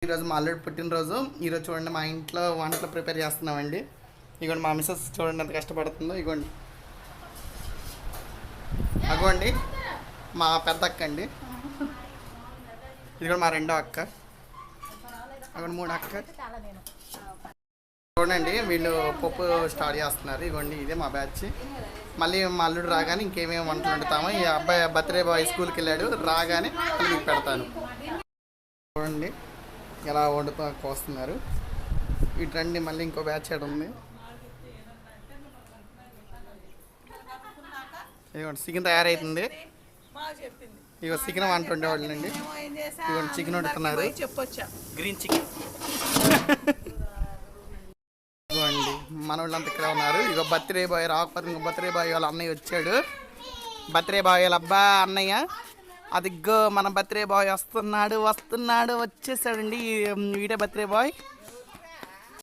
ఈరోజు మా అల్లుడు పుట్టినరోజు. ఈరోజు చూడండి మా ఇంట్లో వంటలు ప్రిపేర్ చేస్తున్నామండి. ఇగోండి మా మిస్సెస్ చూడండి ఎంత కష్టపడుతుందో. ఇగోండి అగోండి మా పెద్ద అక్క అండి. ఇది కూడా మా రెండో అక్క. అక్కడ మూడు అక్క. చూడండి వీళ్ళు పప్పు స్టార్ట్ చేస్తున్నారు. ఇగోండి ఇదే మా బ్యాచ్. మళ్ళీ మా అల్లుడు రాగానే ఇంకేమేమి వంటలు వండుతామో. ఈ అబ్బాయి బర్త్డే బాయ్ స్కూల్కి వెళ్ళాడు, రాగానే మీకు పెడతాను. చూడండి ఎలా వండుతూ కోస్తున్నారు. ఇటు రండి, మళ్ళీ ఇంకో బ్యాచ్ ఏడు ఉంది. ఇదిగోండి చికెన్ తయారవుతుంది. ఇగో చికెన్ వంట ఉండేవాళ్ళు అండి. ఇదిగోండి చికెన్ వండుతున్నారు, గ్రీన్ చికెన్. ఇదిగోండి మన వాళ్ళంతా ఇక్కడ ఉన్నారు. ఇగో బర్త్డే బాయ్ రాకపోతే ఇంకో బర్త్డే బాయ్ వాళ్ళ అన్నయ్య వచ్చాడు. బర్త్డే బాయ్ వాళ్ళ అబ్బా అన్నయ్య అదిగో మన బర్త్డే బాయ్ వస్తున్నాడు వచ్చేసాడండి. వీడే బర్త్డే బాయ్.